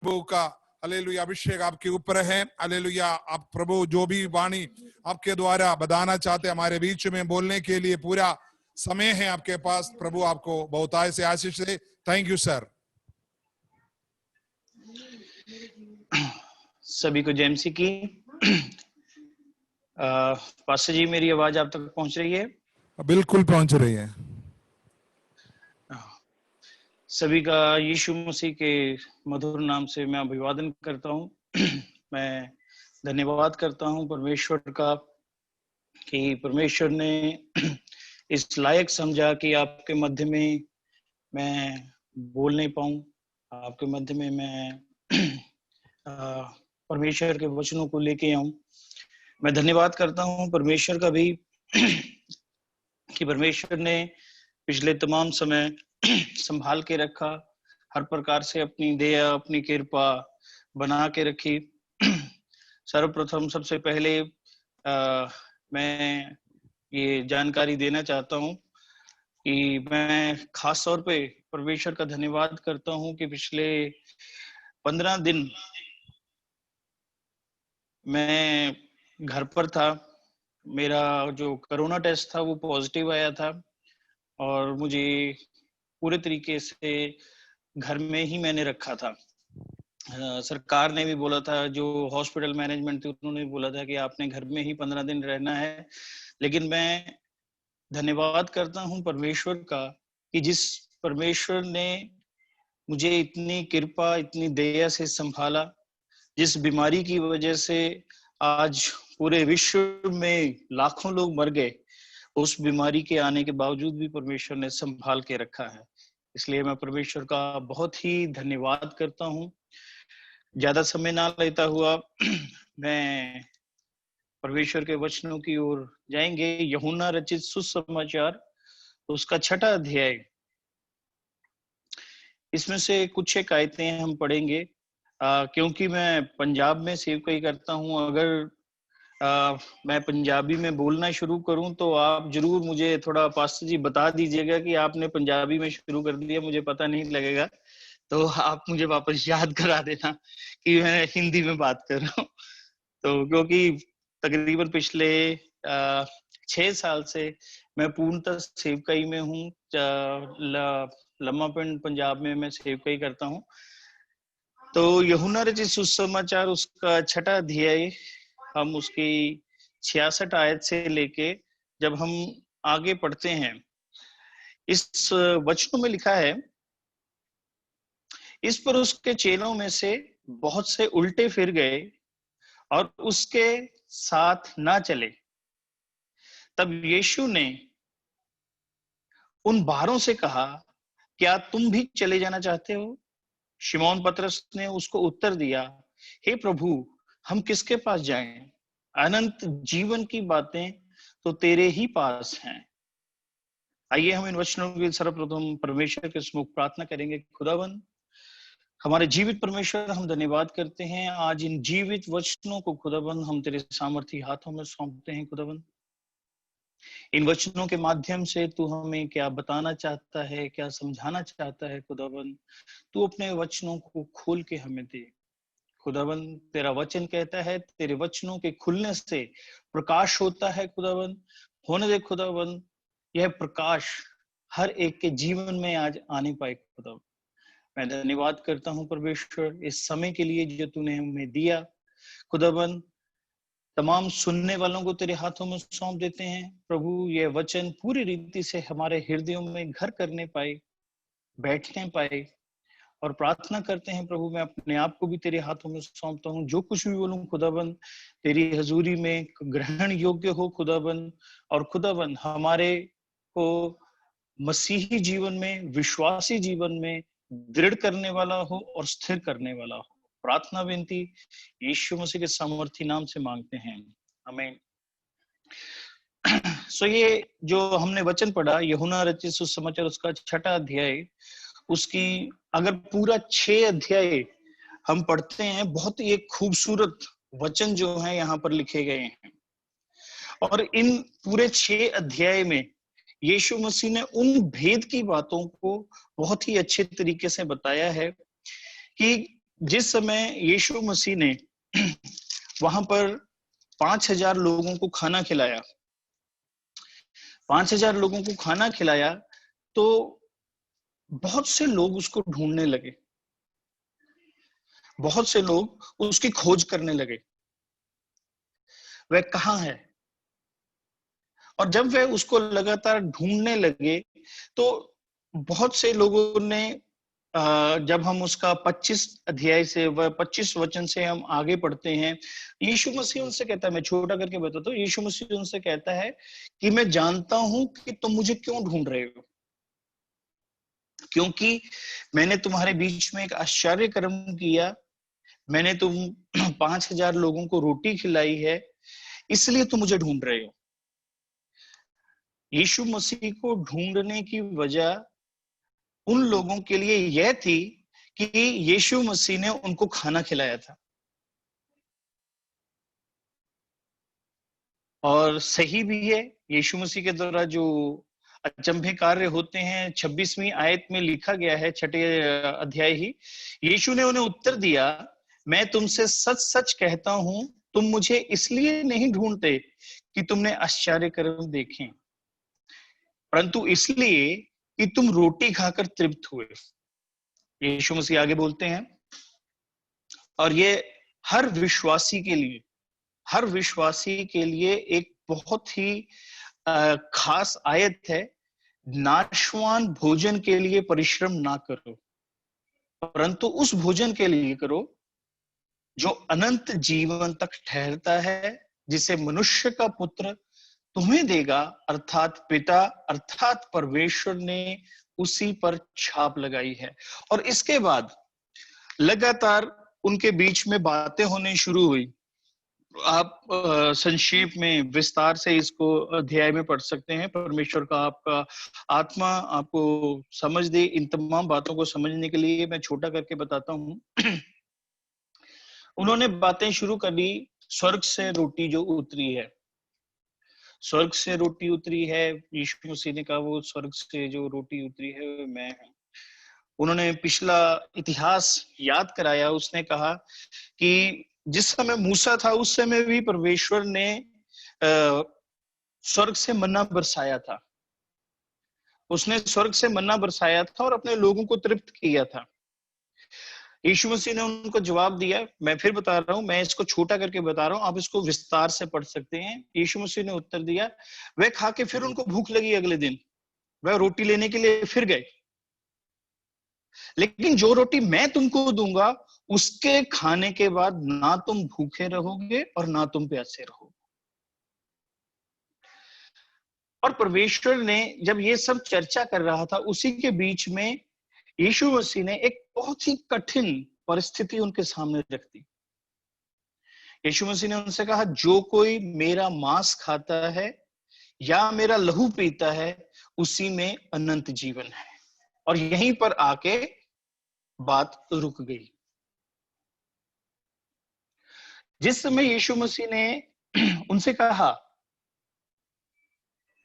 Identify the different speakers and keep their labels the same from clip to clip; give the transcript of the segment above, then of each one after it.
Speaker 1: प्रभु का हालेलुया अभिषेक आपके ऊपर है। हालेलुया, आप प्रभु जो भी वाणी आपके द्वारा बताना चाहते हमारे बीच में बोलने के लिए पूरा समय है आपके पास। प्रभु आपको बहुतायत से आशीष दे। Thank you sir.
Speaker 2: सभी को जेएमसी की पास्टर जी, मेरी आवाज आप तक पहुंच रही है?
Speaker 1: बिल्कुल पहुंच रही है।
Speaker 2: सभी का यीशु मसीह के मधुर नाम से मैं अभिवादन करता हूं। मैं धन्यवाद करता हूं परमेश्वर का कि परमेश्वर ने इस लायक समझा कि आपके मध्य में मैं बोल नहीं पाऊं, आपके मध्य में मैं परमेश्वर के वचनों को लेके आऊं। मैं धन्यवाद करता हूं परमेश्वर का भी कि परमेश्वर ने पिछले तमाम समय संभाल के रखा, हर प्रकार से अपनी दया अपनी कृपा बना के रखी। सर्वप्रथम सबसे पहले मैं ये जानकारी देना चाहता हूं कि मैं खास तौर पे परमेश्वर का धन्यवाद करता हूं कि पिछले 15 दिन मैं घर पर था। मेरा जो कोरोना टेस्ट था वो पॉजिटिव आया था और मुझे पूरे तरीके से घर में ही मैंने रखा था। सरकार ने भी बोला था, जो हॉस्पिटल मैनेजमेंट थी उन्होंने भी बोला था कि आपने घर में ही 15 दिन रहना है। लेकिन मैं धन्यवाद करता हूं परमेश्वर का कि जिस परमेश्वर ने मुझे इतनी कृपा इतनी दया से संभाला, जिस बीमारी की वजह से आज पूरे विश्व में लाखों लोग मर गए, उस बीमारी के आने के बावजूद भी परमेश्वर ने संभाल के रखा है। इसलिए मैं परमेश्वर का बहुत ही धन्यवाद करता हूं। ज्यादा समय ना लेता हुआ मैं परमेश्वर के वचनों की ओर जाएंगे। यूहन्ना रचित सुसमाचार उसका 6वां अध्याय, इसमें से कुछ एक आयतें हम पढ़ेंगे। क्योंकि मैं पंजाब में सेवकाई करता हूं, अगर मैं पंजाबी में बोलना शुरू करूं तो आप जरूर मुझे थोड़ा पास्टर जी बता दीजिएगा कि आपने पंजाबी में शुरू कर दिया, मुझे पता नहीं लगेगा। तो आप मुझे वापस याद करा देना कि मैं हिंदी में बात कर रहा हूँ। तो क्योंकि तकरीबन पिछले 6 साल से मैं पूर्णतः सेवकाई में हूँ। लम्मा पिंड पंजाब में मैं सेवकाई करता हूँ। तो यूहन्ना रचित सुसमाचार उसका 6वां अध्याय, हम उसकी 66 आयत से लेके जब हम आगे पढ़ते हैं, इस वचनों में लिखा है, इस पर उसके चेलों में से बहुत से उल्टे फिर गए और उसके साथ ना चले। तब यीशु ने उन 12 से कहा, क्या तुम भी चले जाना चाहते हो? शिमोन पतरस ने उसको उत्तर दिया, हे प्रभु, हम किसके पास जाएं? अनंत जीवन की बातें तो तेरे ही पास हैं। आइए हम इन वचनों के सर्वप्रथम परमेश्वर के सम्मुख प्रार्थना करेंगे। खुदावन, हमारे जीवित परमेश्वर, हम धन्यवाद करते हैं आज इन जीवित वचनों को खुदावन हम तेरे सामर्थी हाथों में सौंपते हैं। खुदावन, इन वचनों के माध्यम से तू हमें क्या बताना चाहता है, क्या समझाना चाहता है खुदावन, तू अपने वचनों को खोल के हमें दे। खुदावन, तेरा वचन कहता है तेरे वचनों के खुलने से प्रकाश होता है। खुदावन, होने दे खुदावन, यह प्रकाश हर एक के जीवन में आज आने पाए। खुदावन, मैं धन्यवाद करता हूं परमेश्वर इस समय के लिए जो तूने हमें दिया। खुदावन, तमाम सुनने वालों को तेरे हाथों में सौंप देते हैं। प्रभु, यह वचन पूरी रीति से हमारे हृदयों में घर करने पाए, बैठने पाए, और प्रार्थना करते हैं प्रभु, मैं अपने आप को भी तेरे हाथों में सौंपता हूँ। जो कुछ भी बोलूं खुदाबंद, तेरी हजूरी में ग्रहण योग्य हो खुदाबंद, और खुदाबंद हमारे को मसीही जीवन में, विश्वासी जीवन में दृढ़ करने वाला हो और स्थिर करने वाला हो। प्रार्थना विनती यीशु मसीह के सामर्थी नाम से मांगते हैं, आमीन। सो ये जो हमने वचन पढ़ा, यूहन्ना रचित सुसमाचार उसका 6वां अध्याय, उसकी अगर पूरा 6 अध्याय हम पढ़ते हैं, बहुत ही एक खूबसूरत वचन जो है यहाँ पर लिखे गए हैं। और इन पूरे 6 अध्याय में यीशु मसीह ने उन भेद की बातों को बहुत ही अच्छे तरीके से बताया है कि जिस समय यीशु मसीह ने वहां पर 5,000 लोगों को खाना खिलाया, 5,000 लोगों को खाना खिलाया, तो बहुत से लोग उसको ढूंढने लगे, बहुत से लोग उसकी खोज करने लगे, वह कहाँ है। और जब वह उसको लगातार ढूंढने लगे तो बहुत से लोगों ने जब हम उसका 25 अध्याय से 25 वचन से हम आगे पढ़ते हैं, यीशु मसीह उनसे कहता है, मैं छोटा करके बताता हूँ, यीशु मसीह उनसे कहता है कि मैं जानता हूं कि तुम मुझे क्यों ढूंढ रहे हो, क्योंकि मैंने तुम्हारे बीच में एक आश्चर्य कर्म किया, मैंने तुम 5,000 लोगों को रोटी खिलाई है, इसलिए तुम मुझे ढूंढ रहे हो। यीशु मसीह को ढूंढने की वजह उन लोगों के लिए यह थी कि यीशु मसीह ने उनको खाना खिलाया था। और सही भी है, यीशु मसीह के द्वारा जो अचंभे कार्य होते हैं 26वीं आयत में लिखा गया है, 6ठे अध्याय ही, यीशु ने उन्हें उत्तर दिया, मैं तुमसे सच सच कहता हूं, तुम मुझे इसलिए नहीं ढूंढते कि तुमने आश्चर्य कर्म देखे, परंतु इसलिए कि तुम रोटी खाकर तृप्त हुए। यीशु मसीह आगे बोलते हैं, और ये हर विश्वासी के लिए, हर विश्वासी के लिए एक बहुत ही खास आयत है, नाशवान भोजन के लिए परिश्रम ना करो, परंतु उस भोजन के लिए करो जो अनंत जीवन तक ठहरता है, जिसे मनुष्य का पुत्र तुम्हें देगा, अर्थात पिता अर्थात परमेश्वर ने उसी पर छाप लगाई है। और इसके बाद लगातार उनके बीच में बातें होने शुरू हुई। आप संक्षेप में विस्तार से इसको अध्याय में पढ़ सकते हैं। परमेश्वर का आपका आत्मा आपको समझ दे इन तमाम बातों को समझने के लिए मैं छोटा करके बताता हूं। उन्होंने बातें शुरू कर दी, स्वर्ग से रोटी जो उतरी है, स्वर्ग से रोटी उतरी है। यीशु मसीह ने कहा वो स्वर्ग से जो रोटी उतरी है वो मैं हूं। उन्होंने पिछला इतिहास याद कराया। उसने कहा कि जिस समय मूसा था उस समय भी परमेश्वर ने स्वर्ग से मन्ना बरसाया था, उसने स्वर्ग से मन्ना बरसाया था और अपने लोगों को तृप्त किया था। यीशु मसीह ने उनको जवाब दिया, मैं फिर बता रहा हूं, मैं इसको छोटा करके बता रहा हूं, आप इसको विस्तार से पढ़ सकते हैं। यीशु मसीह ने उत्तर दिया, वह खा के फिर उनको भूख लगी, अगले दिन वह रोटी लेने के लिए फिर गए, लेकिन जो रोटी मैं तुमको दूंगा उसके खाने के बाद ना तुम भूखे रहोगे और ना तुम प्यासे रहोगे। और परमेश्वर ने जब ये सब चर्चा कर रहा था, उसी के बीच में यीशु मसीह ने एक बहुत ही कठिन परिस्थिति उनके सामने रख दी। यीशु मसीह ने उनसे कहा, जो कोई मेरा मांस खाता है या मेरा लहू पीता है उसी में अनंत जीवन है। और यहीं पर आके बात रुक गई। जिस समय यीशु मसीह ने उनसे कहा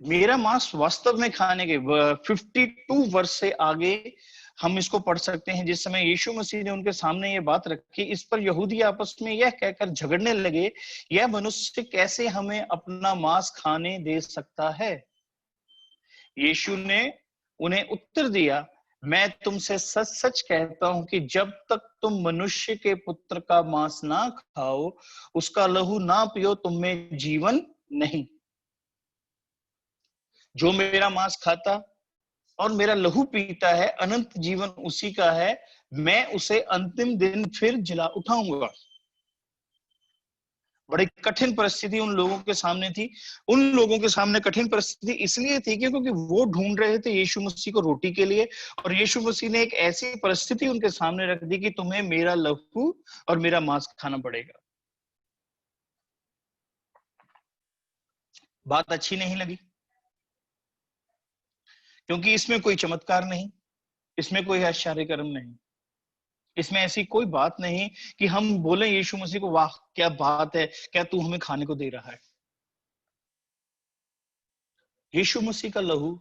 Speaker 2: मेरा मांस वास्तव में खाने के 52 वर्ष से आगे हम इसको पढ़ सकते हैं, जिस समय यीशु मसीह ने उनके सामने ये बात रखी, इस पर यहूदी आपस में यह कहकर झगड़ने लगे, यह मनुष्य कैसे हमें अपना मांस खाने दे सकता है। यीशु ने उन्हें उत्तर दिया, मैं तुमसे सच सच कहता हूं कि जब तक तुम मनुष्य के पुत्र का मांस ना खाओ, उसका लहू ना पियो, तुम में जीवन नहीं। जो मेरा मांस खाता और मेरा लहू पीता है, अनंत जीवन उसी का है, मैं उसे अंतिम दिन फिर जिला उठाऊंगा। बड़ी कठिन परिस्थिति उन लोगों के सामने थी। उन लोगों के सामने कठिन परिस्थिति इसलिए थी क्योंकि वो ढूंढ रहे थे यीशु मसीह को रोटी के लिए, और यीशु मसीह ने एक ऐसी परिस्थिति उनके सामने रख दी कि तुम्हें मेरा लहू और मेरा मांस खाना पड़ेगा। बात अच्छी नहीं लगी, क्योंकि इसमें कोई चमत्कार नहीं, इसमें कोई आश्चर्य कर्म नहीं, इसमें ऐसी कोई बात नहीं कि हम बोले यीशु मसीह को, वाह क्या बात है, क्या तू हमें खाने को दे रहा है। यीशु मसीह का लहू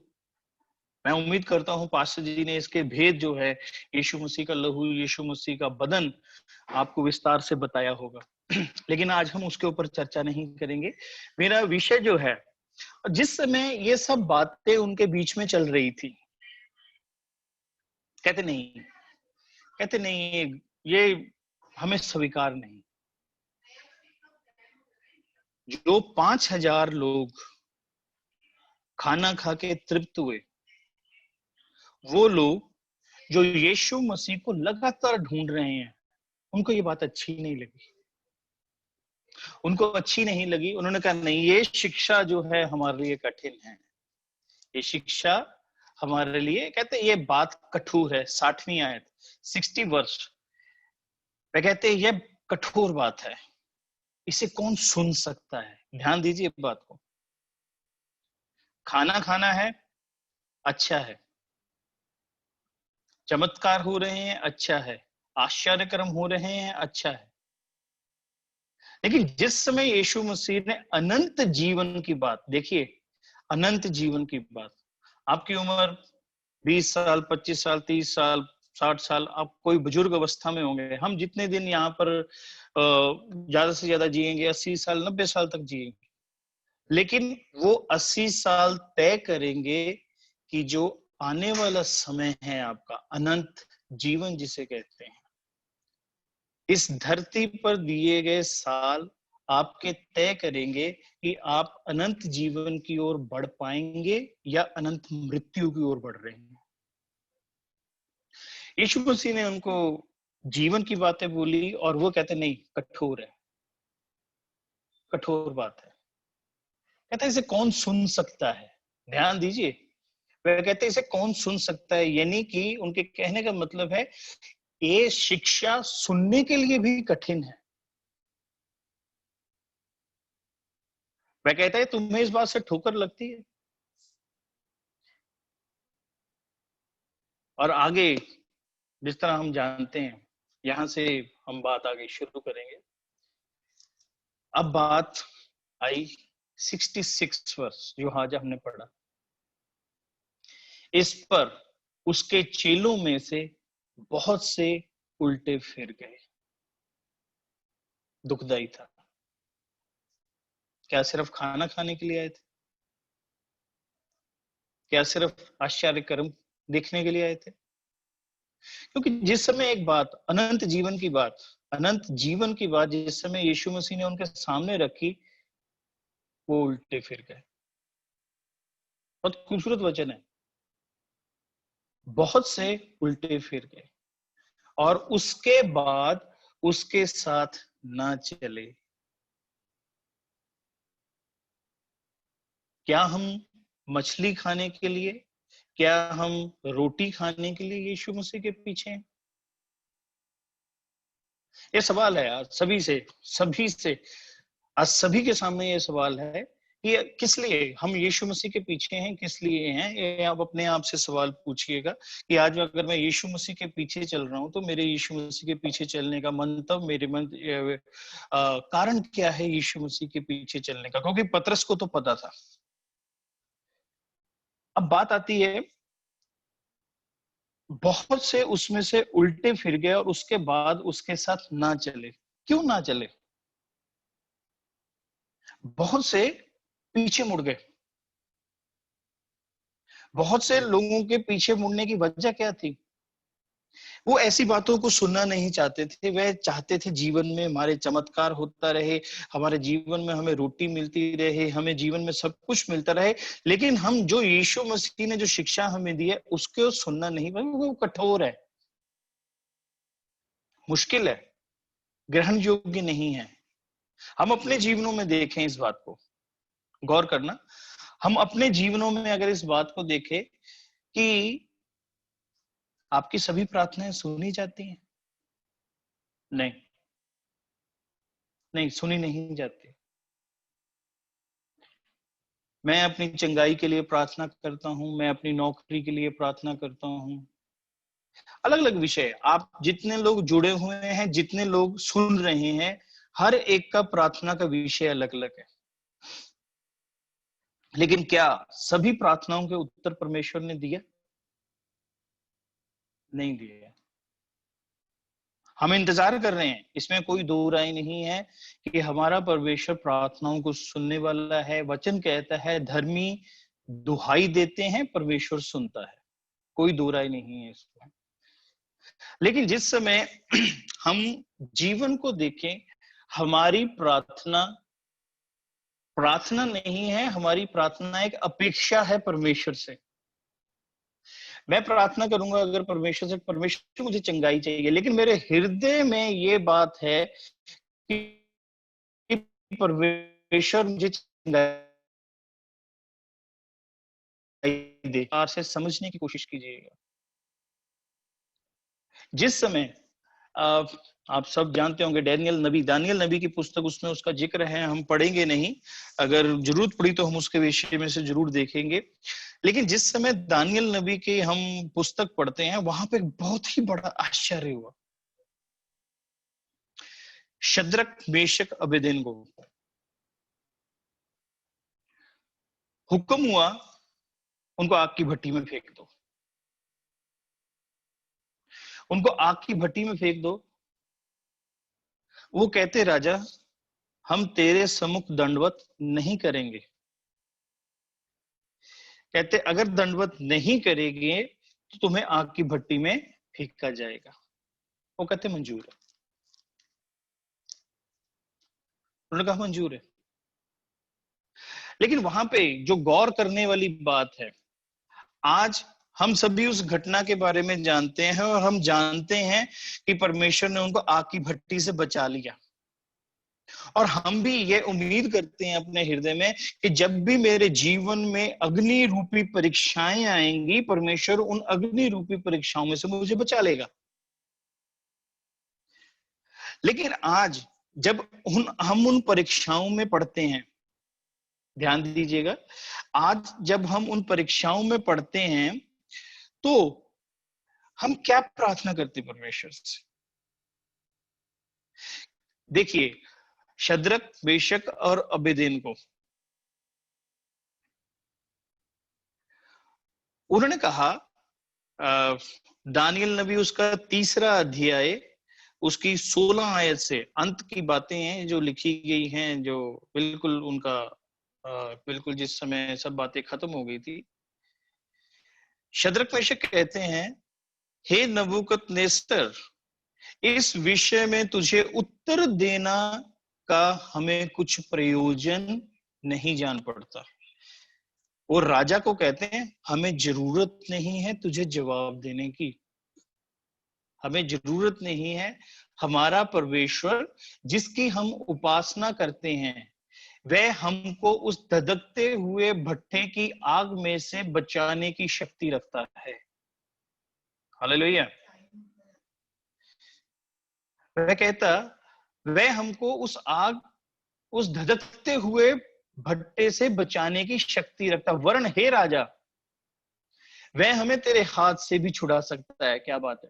Speaker 2: मैं उम्मीद करता हूं पास्टर जी ने इसके भेद जो है, यीशु मसीह का लहू, यीशु मसीह का बदन, आपको विस्तार से बताया होगा। लेकिन आज हम उसके ऊपर चर्चा नहीं करेंगे। मेरा विषय जो है, जिस समय ये सब बातें उनके बीच में चल रही थी, कहते नहीं ये हमें स्वीकार नहीं। जो 5000 लोग खाना खा के तृप्त हुए, वो लोग जो यीशु मसीह को लगातार ढूंढ रहे हैं, उनको ये बात अच्छी नहीं लगी। उनको अच्छी नहीं लगी। उन्होंने कहा नहीं, ये शिक्षा जो है हमारे लिए कठिन है, ये शिक्षा हमारे लिए, कहते ये बात कठोर है। 60वीं आयत, 60 वर्ष, वे कहते ये कठोर बात है, इसे कौन सुन सकता है। ध्यान दीजिए बात को। खाना खाना है, अच्छा है, चमत्कार हो रहे हैं, अच्छा है, आश्चर्यकर्म हो रहे हैं, अच्छा है। लेकिन जिस समय यीशु मसीह ने अनंत जीवन की बात, देखिए अनंत जीवन की बात, आपकी उम्र 20 साल, 25 साल, 30 साल, 60 साल, आप कोई बुजुर्ग अवस्था में होंगे। हम जितने दिन यहाँ पर ज्यादा से ज्यादा जिएंगे, 80 साल, 90 साल तक जिएंगे। लेकिन वो 80 साल तय करेंगे कि जो आने वाला समय है आपका, अनंत जीवन जिसे कहते हैं, इस धरती पर दिए गए साल आपके तय करेंगे कि आप अनंत जीवन की ओर बढ़ पाएंगे या अनंत मृत्यु की ओर बढ़ रहे हैं। यीशु मसीह ने उनको जीवन की बातें बोली और वो कहते नहीं, कठोर है, कठोर बात है। कहते इसे कौन सुन सकता है। ध्यान दीजिए, वे कहते इसे कौन सुन सकता है, यानी कि उनके कहने का मतलब है ये शिक्षा सुनने के लिए भी कठिन है। वह कहता है तुम्हें इस बात से ठोकर लगती है। और आगे जिस तरह हम जानते हैं, यहां से हम बात आगे शुरू करेंगे। अब बात आई 66 वर्ष जो आज हमने पढ़ा, इस पर उसके चेलों में से बहुत से उल्टे फिर गए। दुखदाई था। क्या सिर्फ खाना खाने के लिए आए थे? क्या सिर्फ आश्चर्य कर्म देखने के लिए आए थे? क्योंकि जिस समय एक बात, अनंत जीवन की बात, अनंत जीवन की बात जिस समय यीशु मसीह ने उनके सामने रखी, वो उल्टे फिर गए। बहुत खूबसूरत वचन है, बहुत से उल्टे फिर गए और उसके बाद उसके साथ ना चले। क्या हम मछली खाने के लिए, क्या हम रोटी खाने के लिए यीशु मसीह के पीछे हैं? ये सवाल है आज सभी से, आज सभी के सामने ये सवाल है कि किस लिए हम यीशु मसीह के पीछे हैं, किस लिए हैं। ये आप अपने आप से सवाल पूछिएगा कि आज अगर मैं यीशु मसीह के पीछे चल रहा हूं तो मेरे यीशु मसीह के पीछे चलने का मंतव्य, मेरे मन कारण क्या है यीशु मसीह के पीछे चलने का। क्योंकि पतरस को तो पता था। अब बात आती है, बहुत से उसमें से उल्टे फिर गए और उसके बाद उसके साथ ना चले। क्यों ना चले? बहुत से पीछे मुड़ गए। बहुत से लोगों के पीछे मुड़ने की वजह क्या थी? वो ऐसी बातों को सुनना नहीं चाहते थे। वह चाहते थे जीवन में हमारे चमत्कार होता रहे, हमारे जीवन में हमें रोटी मिलती रहे, हमें जीवन में सब कुछ मिलता रहे। लेकिन हम जो यीशु मसीह ने जो शिक्षा हमें दी है उसको सुनना नहीं, वो कठोर है, मुश्किल है, ग्रहण योग्य नहीं है। हम अपने जीवनों में देखें इस बात को, गौर करना। हम अपने जीवनों में अगर इस बात को देखें कि आपकी सभी प्रार्थनाएं सुनी जाती हैं? नहीं, नहीं सुनी नहीं जाती। मैं अपनी चंगाई के लिए प्रार्थना करता हूं, मैं अपनी नौकरी के लिए प्रार्थना करता हूं, अलग अलग विषय। आप जितने लोग जुड़े हुए हैं, जितने लोग सुन रहे हैं, हर एक का प्रार्थना का विषय अलग अलग है। लेकिन क्या सभी प्रार्थनाओं के उत्तर परमेश्वर ने दिया? नहीं दिया। हम इंतजार कर रहे हैं, इसमें कोई दो राय नहीं है कि हमारा परमेश्वर प्रार्थनाओं को सुनने वाला है। वचन कहता है धर्मी दुहाई देते हैं, परमेश्वर सुनता है, कोई दो राय नहीं है इसमें। लेकिन जिस समय हम जीवन को देखें, हमारी प्रार्थना प्रार्थना नहीं है, हमारी प्रार्थना एक अपेक्षा है परमेश्वर से। मैं प्रार्थना करूंगा अगर परमेश्वर से, परमेश्वर मुझे चंगाई चाहिए, लेकिन मेरे हृदय में ये बात है कि परमेश्वर मुझे चंगाई दे। प्यार से समझने की कोशिश कीजिएगा। जिस समय आप सब जानते होंगे दानियल नबी की पुस्तक, उसमें उसका जिक्र है, हम पढ़ेंगे नहीं, अगर जरूरत पड़ी तो हम उसके विषय में से जरूर देखेंगे। लेकिन जिस समय दानियल नबी की हम पुस्तक पढ़ते हैं, वहां पे बहुत ही बड़ा आश्चर्य हुआ। शद्रक मेशक अबेदनेगो हुक्म हुआ उनको आग की भट्टी में फेंक दो, उनको आग की भट्टी में फेंक दो। वो कहते राजा हम तेरे सम्मुख दंडवत नहीं करेंगे। कहते अगर दंडवत नहीं करेंगे तो तुम्हें आग की भट्टी में फेंका जाएगा। वो कहते मंजूर है। उन्होंने कहा मंजूर है। लेकिन वहां पे जो गौर करने वाली बात है, आज हम सभी उस घटना के बारे में जानते हैं और हम जानते हैं कि परमेश्वर ने उनको आग की भट्टी से बचा लिया। और हम भी ये उम्मीद करते हैं अपने हृदय में कि जब भी मेरे जीवन में अग्नि रूपी परीक्षाएं आएंगी, परमेश्वर उन अग्नि रूपी परीक्षाओं में से मुझे बचा लेगा। लेकिन आज जब हम उन परीक्षाओं में पढ़ते हैं, ध्यान दीजिएगा, आज जब हम उन परीक्षाओं में पढ़ते हैं तो हम क्या प्रार्थना करते परमेश्वर से? देखिए, शद्रक मेशक और अबेदनेगो, उन्होंने कहा, दानियल नबी उसका 3 अध्याय उसकी 16 आयत से अंत की बातें हैं जो लिखी गई हैं, जो बिल्कुल उनका बिल्कुल जिस समय सब बातें खत्म हो गई थी। शद्रक मेशक कहते हैं, हे नबूकदनेस्तर, इस विषय में तुझे उत्तर देना का हमें कुछ प्रयोजन नहीं जान पड़ता। और राजा को कहते हैं हमें जरूरत नहीं है तुझे जवाब देने की, हमें जरूरत नहीं है। हमारा परमेश्वर जिसकी हम उपासना करते हैं, वह हमको उस धधकते हुए भट्ठे की आग में से बचाने की शक्ति रखता है। हालेलुया। वह कहता, वह हमको उस धधकते हुए भट्टे से बचाने की शक्ति रखता, वरन हे राजा वह हमें तेरे हाथ से भी छुड़ा सकता है। क्या बात है।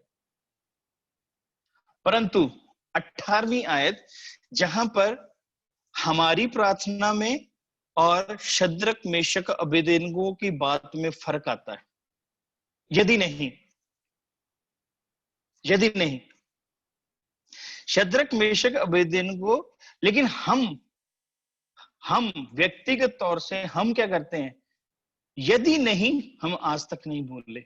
Speaker 2: परंतु 18वीं आयत, जहां पर हमारी प्रार्थना में और शद्रक मेशक अबेदनेगो की बात में फर्क आता है। यदि नहीं शद्रक मेशक अबेदनेगो, लेकिन हम व्यक्तिगत तौर से हम क्या करते हैं? यदि नहीं, हम आज तक नहीं बोले,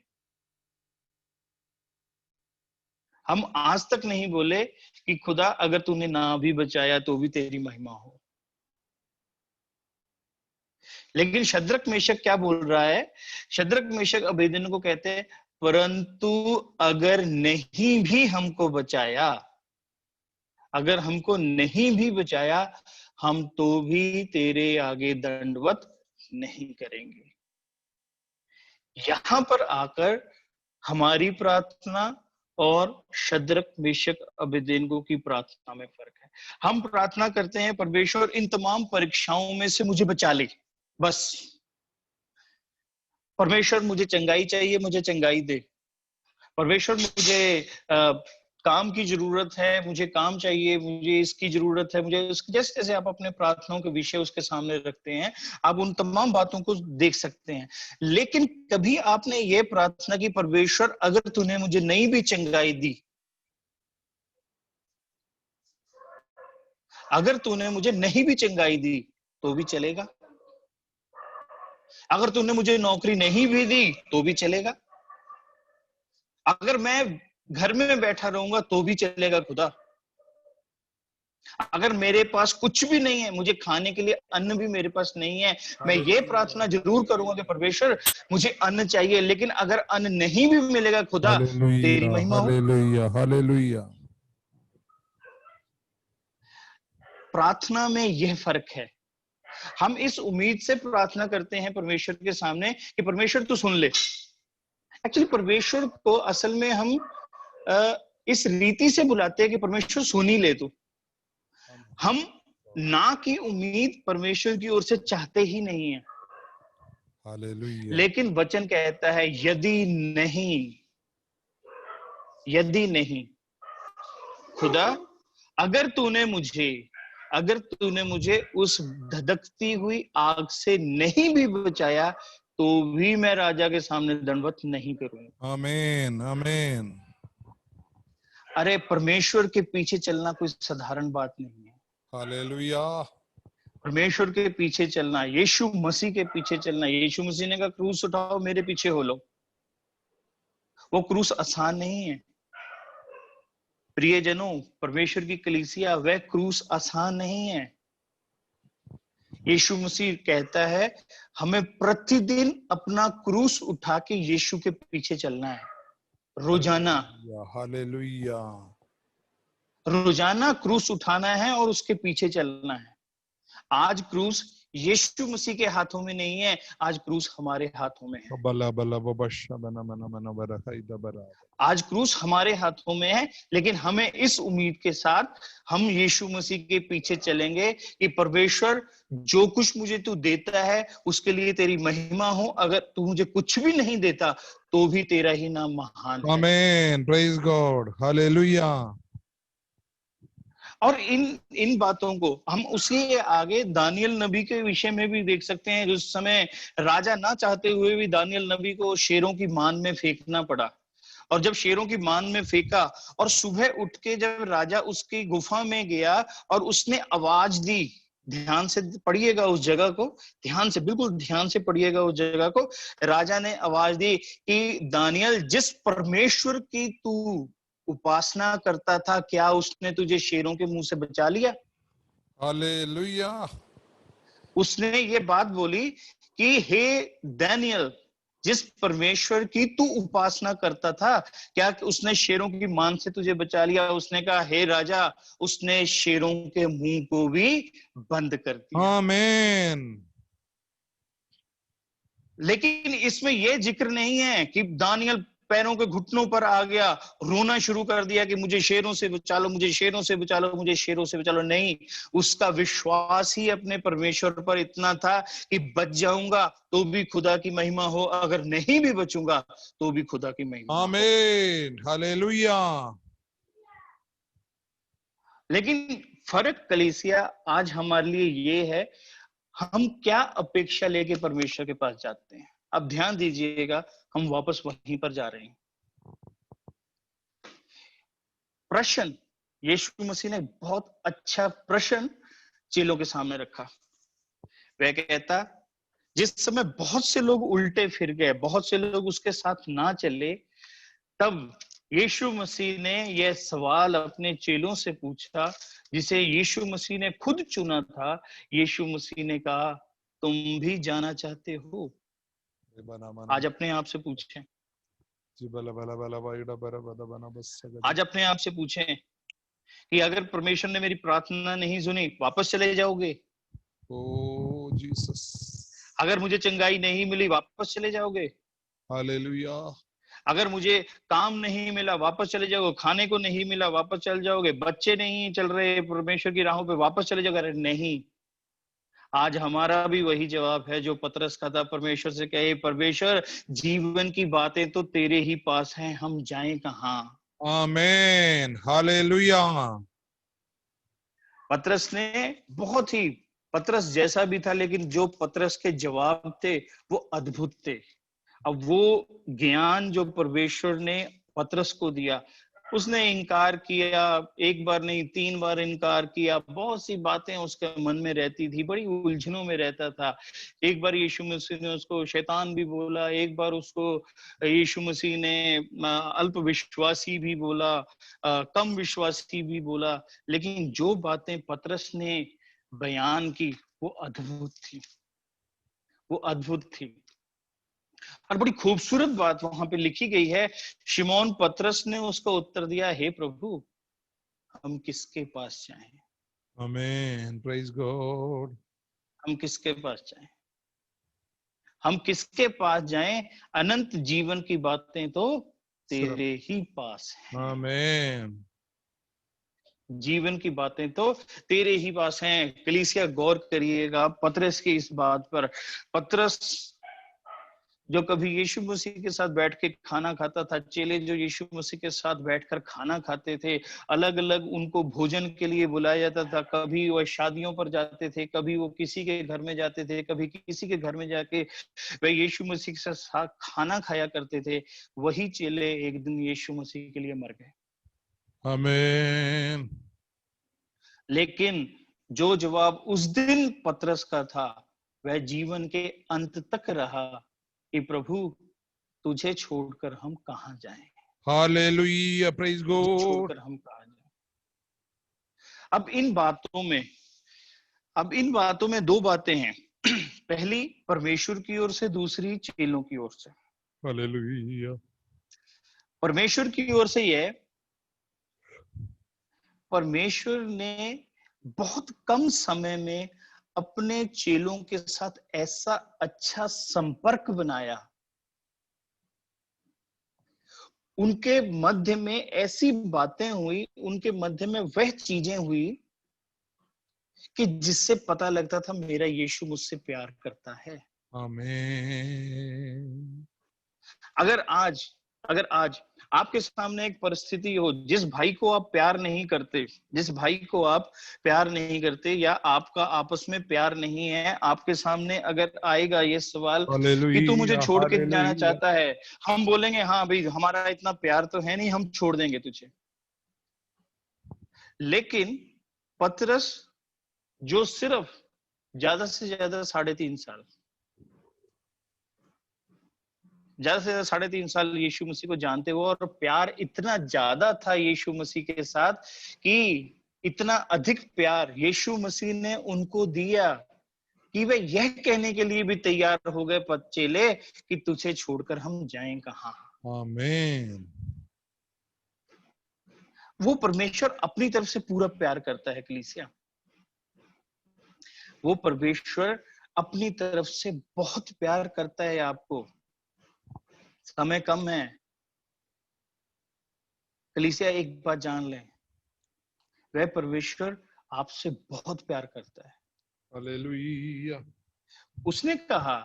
Speaker 2: हम आज तक नहीं बोले कि खुदा अगर तूने ना भी बचाया तो भी तेरी महिमा हो। लेकिन शद्रक मेशक क्या बोल रहा है? शद्रक मेशक अबेदनेगो कहते हैं, परंतु अगर नहीं भी हमको बचाया, अगर हमको नहीं भी बचाया, हम तो भी तेरे आगे दंडवत नहीं करेंगे। यहां पर आकर हमारी प्रार्थना और शद्रक मेशक अबेदनेगो की प्रार्थना में फर्क है। हम प्रार्थना करते हैं, परमेश्वर इन तमाम परीक्षाओं में से मुझे बचा ले, बस परमेश्वर मुझे चंगाई चाहिए, मुझे चंगाई दे। परमेश्वर मुझे काम की जरूरत है, मुझे काम चाहिए, मुझे इसकी जरूरत है, मुझे जैसे जैसे आप अपने प्रार्थनाओं के विषय उसके सामने रखते हैं, आप उन तमाम बातों को देख सकते हैं। लेकिन कभी आपने ये प्रार्थना की, परमेश्वर अगर तूने मुझे नहीं भी चंगाई दी, अगर तूने मुझे नहीं भी चंगाई दी तो भी चलेगा, अगर तूने मुझे नौकरी नहीं भी दी तो भी चलेगा, अगर मैं घर में बैठा रहूंगा तो भी चलेगा खुदा, अगर मेरे पास कुछ भी नहीं है, मुझे खाने के लिए अन्न भी मेरे पास नहीं है, मैं ये प्रार्थना जरूर करूंगा कि परमेश्वर मुझे अन्न चाहिए, लेकिन अगर अन्न नहीं भी मिलेगा खुदा, तेरी
Speaker 1: हालेलुया,
Speaker 2: महिमा हो।
Speaker 1: Hallelujah, hallelujah.
Speaker 2: प्रार्थना में यह फर्क है। हम इस उम्मीद से प्रार्थना करते हैं परमेश्वर के सामने कि परमेश्वर तू सुन ले। एक्चुअली परमेश्वर को असल में हम इस रीति से बुलाते हैं कि परमेश्वर सुन ही ले तू। हम ना की उम्मीद परमेश्वर की ओर से चाहते ही नहीं है,
Speaker 1: हालेलुया,
Speaker 2: लेकिन वचन कहता है यदि नहीं खुदा, अगर तूने मुझे उस धधकती हुई आग से नहीं भी बचाया तो भी मैं राजा के सामने दंडवत नहीं करूंगा।
Speaker 1: आमीन, आमीन।
Speaker 2: अरे परमेश्वर के पीछे चलना कोई साधारण बात नहीं है।
Speaker 1: हालेलुया,
Speaker 2: परमेश्वर के पीछे चलना, यीशु मसीह के पीछे चलना, यीशु मसीह ने कहा क्रूस उठाओ मेरे पीछे हो लो। वो क्रूस आसान नहीं है प्रियजनों, परमेश्वर की कलीसिया, वह क्रूस आसान नहीं है। यीशु मसीह कहता है हमें प्रतिदिन अपना क्रूस उठा के यीशु के पीछे चलना है।
Speaker 1: हालेलुया,
Speaker 2: रोजाना क्रूस उठाना है और उसके पीछे चलना है। आज क्रूस यीशु मसीह के हाथों में नहीं है, आज क्रूस हमारे हाथों में है।
Speaker 1: बला बला बशा बना मना मना बरखाइदा बरा।
Speaker 2: आज क्रूस हमारे हाथों में है, लेकिन हमें इस उम्मीद के साथ हम यीशु मसीह के पीछे चलेंगे कि परमेश्वर जो कुछ मुझे तू देता है उसके लिए तेरी महिमा हो, अगर तू मुझे कुछ भी नहीं देता तो भी तेरा ही नाम महान है।
Speaker 1: आमीन, प्रेज गॉड, हालेलुया।
Speaker 2: और इन बातों को हम उसी आगे दानियल नबी के विषय में भी देख सकते हैं। उस समय राजा ना चाहते हुए भी दानियल नबी को शेरों की मान में फेंकना पड़ा, और जब शेरों की मान में फेंका और सुबह उठ के जब राजा उसकी गुफा में गया और उसने आवाज दी, ध्यान से पढ़िएगा उस जगह को, ध्यान से, बिल्कुल ध्यान से पढ़िएगा उस जगह को। राजा ने आवाज दी कि दानियल, जिस परमेश्वर की तू उपासना करता था, क्या उसने तुझे शेरों के मुंह से बचा लिया?
Speaker 1: हालेलुया,
Speaker 2: उसने ये बात बोली कि हे दानियल, जिस परमेश्वर की तू उपासना करता था, क्या उसने शेरों की मान से तुझे बचा लिया? उसने कहा हे राजा, उसने शेरों के मुंह को भी बंद कर दिया।
Speaker 1: आमीन।
Speaker 2: लेकिन इसमें यह जिक्र नहीं है कि दानियल पैरों के घुटनों पर आ गया, रोना शुरू कर दिया कि मुझे शेरों से बचा लो, मुझे शेरों से बचा लो, मुझे शेरों से बचा लो। नहीं, उसका विश्वास ही अपने परमेश्वर पर इतना था कि बच जाऊंगा तो भी खुदा की महिमा हो, अगर नहीं भी बचूंगा तो भी खुदा की महिमा हो।
Speaker 1: आमीन, हालेलुया।
Speaker 2: लेकिन फर्क कलीसिया आज हमारे लिए ये है, हम क्या अपेक्षा लेके परमेश्वर के पास जाते हैं। अब ध्यान दीजिएगा, हम वापस वहीं पर जा रहे हैं। प्रश्न, यीशु मसीह ने बहुत अच्छा प्रश्न चेलों के सामने रखा। वह कहता, जिस समय बहुत से लोग उल्टे फिर गए, बहुत से लोग उसके साथ ना चले, तब यीशु मसीह ने यह सवाल अपने चेलों से पूछा, जिसे यीशु मसीह ने खुद चुना था। यीशु मसीह ने कहा, तुम भी जाना चाहते हो? आज अपने आप से पूछें, आज अपने आप से पूछें कि अगर परमेश्वर ने मेरी प्रार्थना नहीं सुनी, वापस चले जाओगे?
Speaker 1: ओ जीसस,
Speaker 2: अगर मुझे चंगाई नहीं मिली, वापस चले जाओगे?
Speaker 1: हालेलुया।
Speaker 2: अगर मुझे काम नहीं मिला, वापस चले जाओगे? खाने को नहीं मिला, वापस चले जाओगे? बच्चे नहीं चल रहे परमेश्वर की राहों पे, वापस चले जाओगे? अरे नहीं। आज हमारा भी वही जवाब है जो पतरस का था, परमेश्वर से कहे, परमेश्वर जीवन की बातें तो तेरे ही पास हैं, हम जाएं कहां?
Speaker 1: आमेन, हालेलुया।
Speaker 2: पतरस ने बहुत ही, पतरस जैसा भी था, लेकिन जो पतरस के जवाब थे वो अद्भुत थे। अब वो ज्ञान जो परमेश्वर ने पतरस को दिया, उसने इनकार किया, एक बार नहीं 3 बार इनकार किया, बहुत सी बातें उसके मन में रहती थी, बड़ी उलझनों में रहता था। एक बार यीशु मसीह ने उसको शैतान भी बोला, एक बार उसको यीशु मसीह ने अल्प विश्वासी भी बोला, कम विश्वासी भी बोला, लेकिन जो बातें पतरस ने बयान की वो अद्भुत थी, वो अद्भुत थी। और बड़ी खूबसूरत बात वहां पे लिखी गई है, शिमोन पतरस ने उसको उत्तर दिया, हे प्रभु, हम किसके पास जाएं?
Speaker 1: आमेन, प्रेज गॉड।
Speaker 2: हम किसके पास जाएं? हम किसके पास जाएं? अनंत जीवन की बातें तो तेरे ही पास हैं।
Speaker 1: आमेन,
Speaker 2: जीवन की बातें तो तेरे ही पास हैं। कलीसिया गौर करिएगा पतरस की इस बात पर। पतरस जो कभी यीशु मसीह के साथ बैठ के खाना खाता था, चेले जो यीशु मसीह के साथ बैठकर खाना खाते थे, अलग अलग उनको भोजन के लिए बुलाया जाता था, कभी वह शादियों पर जाते थे, कभी वो किसी के घर में जाते थे, कभी किसी के घर में जाके वह यीशु मसीह के साथ खाना खाया करते थे। वही चेले एक दिन यीशु मसीह के लिए मर गए।
Speaker 1: आमेन,
Speaker 2: लेकिन जो जवाब उस दिन पतरस का था वह जीवन के अंत तक रहा कि प्रभु, तुझे छोड़कर हम कहां जाएं?
Speaker 1: हालेलुया, प्रेज
Speaker 2: तुझे
Speaker 1: गॉड।
Speaker 2: छोड़कर हम कहां जाएं? अब इन बातों में दो बातें हैं। पहली परमेश्वर की ओर से, दूसरी चेलों की ओर से।
Speaker 1: हालेलुया,
Speaker 2: परमेश्वर की ओर से यह, परमेश्वर ने बहुत कम समय में अपने चेलों के साथ ऐसा अच्छा संपर्क बनाया, उनके मध्य में ऐसी बातें हुई, उनके मध्य में वह चीजें हुई कि जिससे पता लगता था मेरा यीशु मुझसे प्यार करता है।
Speaker 1: आमेन,
Speaker 2: अगर आज आपके सामने एक परिस्थिति हो, जिस भाई को आप प्यार नहीं करते, जिस भाई को आप प्यार नहीं करते, या आपका आपस में प्यार नहीं है, आपके सामने अगर आएगा ये सवाल कि तू मुझे
Speaker 1: हालेलुया,
Speaker 2: छोड़ के जाना
Speaker 1: हालेलुया,
Speaker 2: चाहता है, हम बोलेंगे हाँ भाई, हमारा इतना प्यार तो है नहीं, हम छोड़ देंगे तुझे। लेकिन पतरस, जो सिर्फ ज्यादा से ज्यादा 3.5 साल, ज्यादा से ज्यादा 3.5 साल यीशु मसीह को जानते हुए, और प्यार इतना ज्यादा था यीशु मसीह के साथ कि इतना अधिक प्यार यीशु मसीह ने उनको दिया कि वे यह कहने के लिए भी तैयार हो गए चेले कि तुझे छोड़कर हम जाएं कहां।
Speaker 1: आमेन,
Speaker 2: वो परमेश्वर अपनी तरफ से पूरा प्यार करता है कलीसिया, वो परमेश्वर अपनी तरफ से बहुत प्यार करता है आपको। समय कम है, कलीसिया एक बात जान लें, वह परमेश्वर आपसे बहुत प्यार करता है।
Speaker 1: हालेलुया,
Speaker 2: उसने कहा,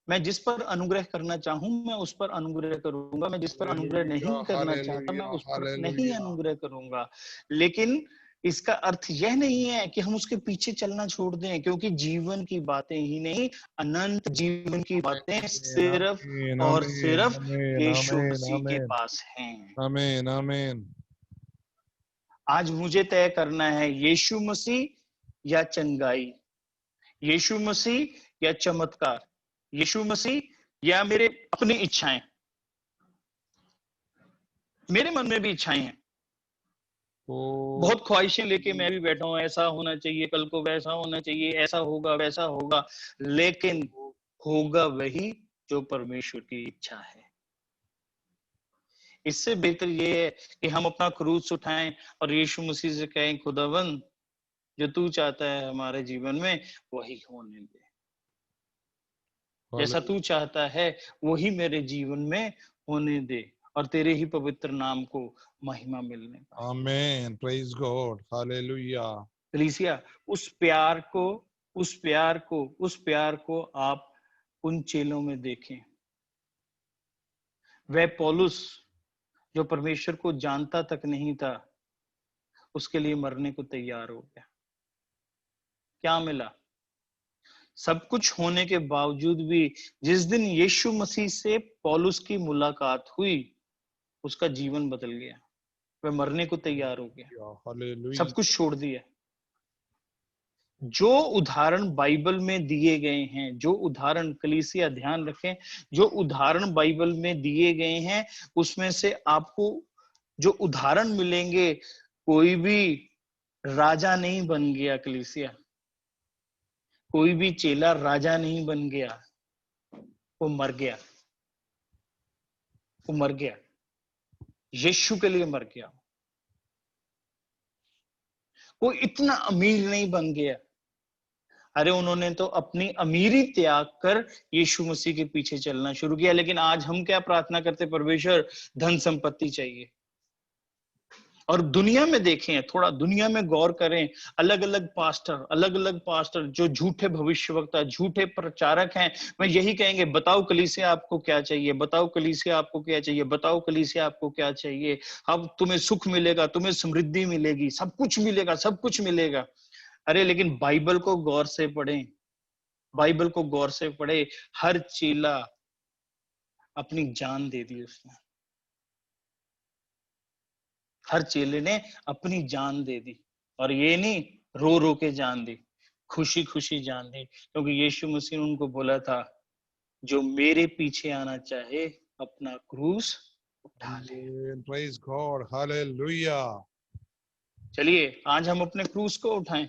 Speaker 2: मैं जिस पर अनुग्रह करना चाहूं मैं उस पर अनुग्रह करूंगा, मैं जिस पर अनुग्रह
Speaker 1: हालेलुया,
Speaker 2: नहीं करना चाहता मैं
Speaker 1: हालेलुया,
Speaker 2: उस पर नहीं
Speaker 1: हालेलुया,
Speaker 2: अनुग्रह करूंगा। लेकिन इसका अर्थ यह नहीं है कि हम उसके पीछे चलना छोड़ दें, क्योंकि जीवन की बातें ही नहीं, अनंत जीवन की बातें सिर्फ
Speaker 1: आमेन,
Speaker 2: और
Speaker 1: आमेन,
Speaker 2: सिर्फ
Speaker 1: आमेन,
Speaker 2: यीशु
Speaker 1: आमेन,
Speaker 2: मसीह के
Speaker 1: आमेन,
Speaker 2: पास हैं।
Speaker 1: आमेन, आमेन,
Speaker 2: आज मुझे तय करना है, यीशु मसीह या चंगाई, यीशु मसीह या चमत्कार, यीशु मसीह या मेरे अपनी इच्छाएं। मेरे मन में भी इच्छाएं हैं, बहुत ख्वाहिशें लेके मैं भी बैठा हूं, ऐसा होना चाहिए, कल को वैसा होना चाहिए, ऐसा होगा वैसा होगा, लेकिन होगा वही जो परमेश्वर की इच्छा है। इससे बेहतर ये है कि हम अपना क्रूस उठाएं और यीशु मसीह से कहें, खुदावन जो तू चाहता है हमारे जीवन में वही होने दे, जैसा तू चाहता है वही मेरे जीवन में होने दे, और तेरे ही पवित्र नाम को महिमा मिलने पाए।
Speaker 1: आमेन, प्रेज गॉड, हालेलुया,
Speaker 2: कलीसिया, उस प्यार को आप उन चेलों में देखें। वह पौलुस जो परमेश्वर को जानता तक नहीं था, उसके लिए मरने को तैयार हो गया। क्या मिला? सब कुछ होने के बावजूद भी जिस दिन यीशु मसीह से पौलुस की मुलाकात हुई, उसका जीवन बदल गया। वह मरने को तैयार हो गया, सब कुछ छोड़ दिया। जो उदाहरण बाइबल में दिए गए हैं, जो उदाहरण, कलीसिया ध्यान रखें, जो उदाहरण बाइबल में दिए गए हैं, उसमें से आपको जो उदाहरण मिलेंगे, कोई भी राजा नहीं बन गया। कलीसिया, कोई भी चेला राजा नहीं बन गया, वो मर गया। वो मर गया, यीशु के लिए मर गया। कोई इतना अमीर नहीं बन गया। अरे उन्होंने तो अपनी अमीरी त्याग कर यीशु मसीह के पीछे चलना शुरू किया। लेकिन आज हम क्या प्रार्थना करते? परमेश्वर धन संपत्ति चाहिए। और दुनिया में देखें, थोड़ा दुनिया में गौर करें, अलग अलग पास्टर जो झूठे भविष्यवक्ता, झूठे प्रचारक हैं, मैं यही कहेंगे, बताओ कलीसिया आपको क्या चाहिए, बताओ कलीसिया आपको क्या चाहिए, बताओ कलीसिया आपको क्या चाहिए। अब तुम्हें सुख मिलेगा, तुम्हें समृद्धि मिलेगी, सब कुछ मिलेगा, सब कुछ मिलेगा। अरे लेकिन बाइबल को गौर से पढ़ें, बाइबल को गौर से पढ़े। हर चेला अपनी जान दे दी उसने, हर चेले ने अपनी जान दे दी। और ये नहीं रो रो के जान दी, खुशी खुशी जान दी। क्योंकि यीशु मसीह ने उनको बोला था, जो मेरे पीछे आना चाहे अपना क्रूस उठा ले।
Speaker 1: Praise God. Hallelujah.
Speaker 2: चलिए आज हम अपने क्रूस को उठाएं,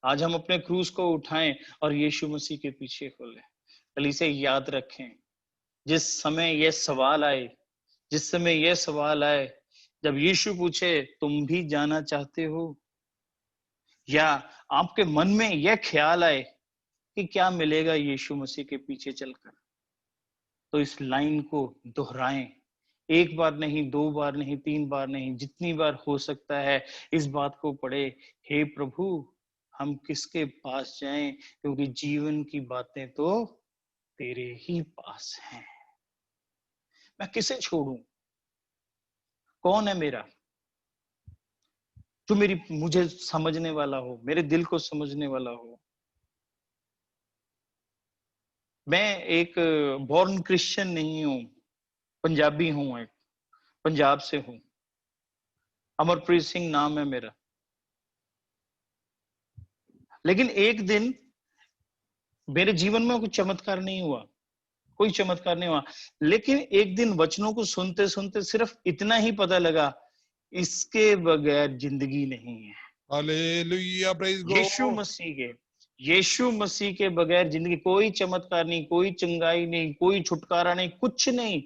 Speaker 2: आज हम अपने क्रूस को उठाएं और यीशु मसीह के पीछे खोलें। कलीसिया याद रखें, जिस समय यह सवाल आए, जिस समय यह सवाल आए, जब यीशु पूछे तुम भी जाना चाहते हो, या आपके मन में यह ख्याल आए कि क्या मिलेगा यीशु मसीह के पीछे चलकर, तो इस लाइन को दोहराएं। एक बार नहीं, दो बार नहीं, तीन बार नहीं, जितनी बार हो सकता है इस बात को पढ़े, हे प्रभु हम किसके पास जाएं, क्योंकि जीवन की बातें तो तेरे ही पास हैं। मैं किसे छोड़ूं? कौन है मेरा जो मुझे समझने वाला हो, मेरे दिल को समझने वाला हो? मैं एक बॉर्न क्रिश्चियन नहीं हूं, पंजाबी हूं, एक पंजाब से हूं, अमरप्रीत सिंह नाम है मेरा। लेकिन एक दिन मेरे जीवन में कोई चमत्कार नहीं हुआ, कोई चमत्कार नहीं हुआ। लेकिन एक दिन वचनों को सुनते सुनते सिर्फ इतना ही पता लगा, इसके बगैर जिंदगी नहीं है।
Speaker 1: Hallelujah. Praise
Speaker 2: यीशु
Speaker 1: God.
Speaker 2: मसीह के, यीशु मसीह के बगैर जिंदगी, कोई चमत्कार नहीं, कोई चंगाई नहीं, कोई छुटकारा नहीं, कुछ नहीं।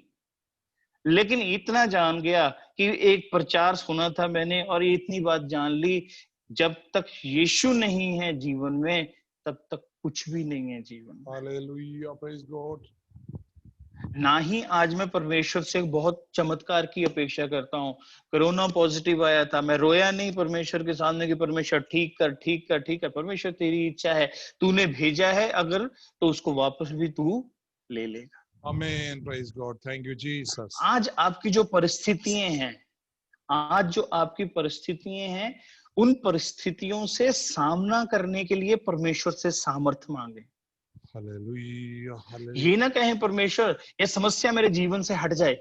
Speaker 2: लेकिन इतना जान गया कि एक प्रचार सुना था मैंने, और ये इतनी बात जान ली, जब तक यीशु नहीं है जीवन में, तब तक कुछ भी नहीं है जीवन में।
Speaker 1: Hallelujah. Praise God.
Speaker 2: ना ही आज मैं परमेश्वर से बहुत चमत्कार की अपेक्षा करता हूँ। कोरोना पॉजिटिव आया था, मैं रोया नहीं परमेश्वर के सामने कि परमेश्वर ठीक कर, ठीक कर, ठीक कर। परमेश्वर तेरी इच्छा है, तूने भेजा है अगर, तो उसको वापस भी तू ले लेगा।
Speaker 1: Amen. Praise God. Thank you, Jesus.
Speaker 2: आज आपकी जो परिस्थितियां हैं, आज जो आपकी परिस्थितियां हैं, उन परिस्थितियों से सामना करने के लिए परमेश्वर से सामर्थ्य मांगे।
Speaker 1: Hallelujah. Hallelujah.
Speaker 2: ये ना कहें परमेश्वर ये समस्या मेरे जीवन से हट जाए,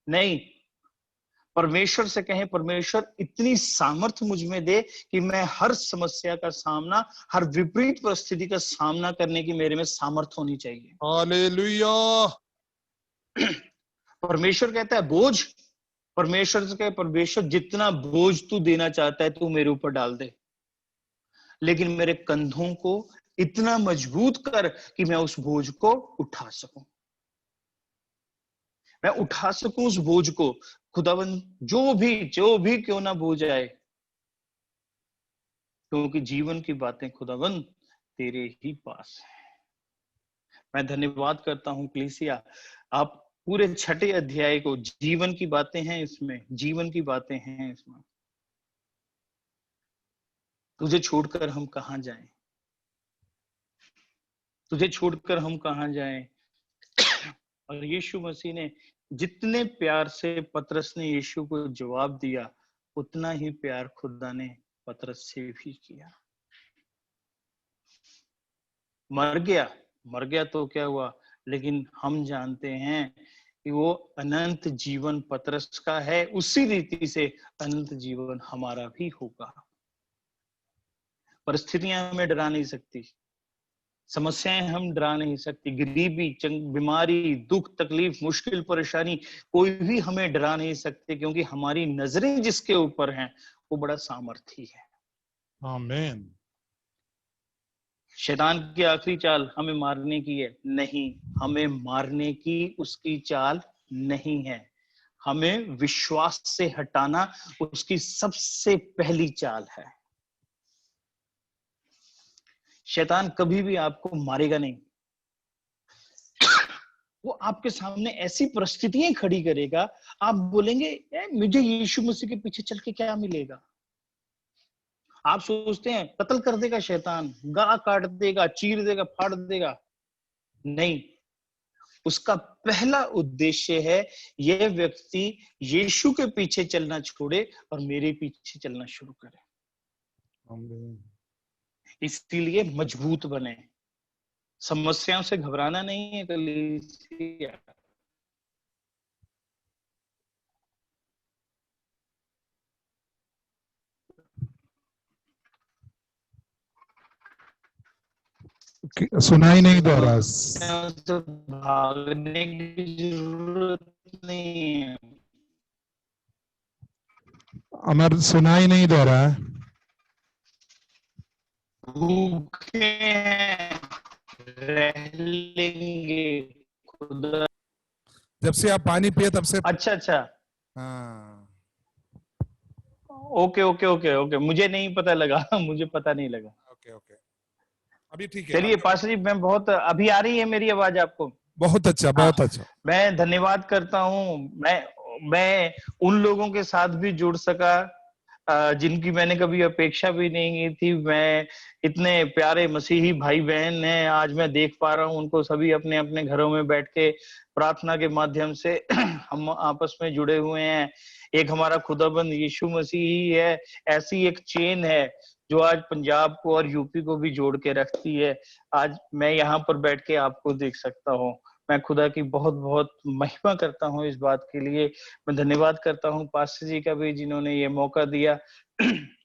Speaker 2: नहीं, परमेश्वर से कहें परमेश्वर इतनी सामर्थ्य मुझ में दे कि मैं हर समस्या का सामना, हर विपरीत परिस्थिति का सामना करने की मेरे में सामर्थ्य होनी चाहिए।
Speaker 1: Hallelujah.
Speaker 2: परमेश्वर कहता है बोझ, परमेश्वर से कहे परमेश्वर जितना बोझ तू देना चाहता है तू मेरे ऊपर डाल दे, लेकिन मेरे कंधों को इतना मजबूत कर कि मैं उस बोझ को उठा सकूं, मैं उठा सकूं उस बोझ को। खुदावंद जो भी क्यों ना बोझ आए, क्योंकि जीवन की बातें खुदावंद तेरे ही पास है। मैं धन्यवाद करता हूं कलीसिया, आप पूरे 6 अध्याय को, जीवन की बातें हैं इसमें, जीवन की बातें हैं इसमें। तुझे छोड़कर हम कहां जाएं, तुझे छोड़कर हम कहां जाएं। और यीशु मसीह ने जितने प्यार से पतरस ने यीशु को जवाब दिया, उतना ही प्यार खुदा ने पतरस से भी किया। मर गया तो क्या हुआ, लेकिन हम जानते हैं कि वो अनंत जीवन पतरस का है, उसी रीति से अनंत जीवन हमारा भी होगा। परिस्थितियां हमें डरा नहीं सकती, समस्याएं हम डरा नहीं सकती, गरीबी, बीमारी, दुख, तकलीफ, मुश्किल, परेशानी, कोई भी हमें डरा नहीं सकते, क्योंकि हमारी नजरें जिसके ऊपर हैं वो बड़ा सामर्थी है।
Speaker 1: आमीन।
Speaker 2: शैतान की आखिरी चाल हमें मारने की है? नहीं, हमें मारने की उसकी चाल नहीं है, हमें विश्वास से हटाना उसकी सबसे पहली चाल है। शैतान कभी भी आपको मारेगा नहीं, वो आपके सामने ऐसी परिस्थितियां खड़ी करेगा, आप बोलेंगे मुझे यीशु मसीह के पीछे चल के क्या मिलेगा। आप सोचते हैं कत्ल कर देगा शैतान, गला काट देगा, चीर देगा, फाड़ देगा। नहीं, उसका पहला उद्देश्य है यह व्यक्ति यीशु के पीछे चलना छोड़े और मेरे पीछे चलना शुरू करे। इसलिए मजबूत बने, समस्याओं से घबराना नहीं है कलीसिया।
Speaker 1: सुनाई नहीं दे रहा,
Speaker 2: तो भागने की जरूरत नहीं है।
Speaker 1: अमर सुनाई नहीं दे रहा है।
Speaker 2: भूखे हैं, रह लेंगे, खुदा।
Speaker 1: जब से आप पानी पिए तब से।
Speaker 2: अच्छा।
Speaker 1: हाँ,
Speaker 2: ओके, मुझे नहीं पता लगा मुझे पता नहीं लगा।
Speaker 1: ओके, अभी ठीक है।
Speaker 2: चलिए पास्टर जी, मैं बहुत, अभी आ रही है मेरी आवाज आपको?
Speaker 1: बहुत अच्छा, बहुत अच्छा।
Speaker 2: मैं धन्यवाद करता हूँ, मैं उन लोगों के साथ भी जुड़ सका जिनकी मैंने कभी अपेक्षा भी नहीं की थी। मैं इतने प्यारे मसीही भाई बहन हैं, आज मैं देख पा रहा हूँ उनको सभी अपने अपने घरों में बैठ के प्रार्थना के माध्यम से हम आपस में जुड़े हुए हैं। एक हमारा खुदाबंद यीशु मसीह ही है, ऐसी एक चेन है जो आज पंजाब को और यूपी को भी जोड़ के रखती है। आज मैं यहाँ पर बैठ के आपको देख सकता हूँ। मैं खुदा की बहुत बहुत महिमा करता हूँ इस बात के लिए। मैं धन्यवाद करता हूँ पास्टर जी का भी, जिन्होंने ये मौका दिया।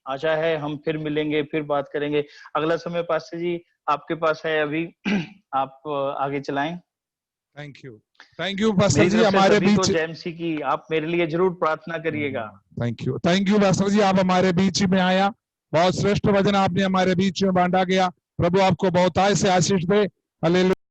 Speaker 2: आशा है हम फिर मिलेंगे, फिर बात करेंगे। अगला समय पास्टर जी आपके पास है अभी, आप आगे चलाएं।
Speaker 1: थैंक यू पास्टर जी, हमारे बीच
Speaker 2: जय मसीह की आप मेरे लिए जरूर प्रार्थना करिएगा।
Speaker 1: थैंक यू पास्टर जी, आप हमारे बीच में आया, बहुत श्रेष्ठ वचन आपने हमारे बीच में बांटा गया। प्रभु आपको बहुतायत से आशीष दे। हालेलुया।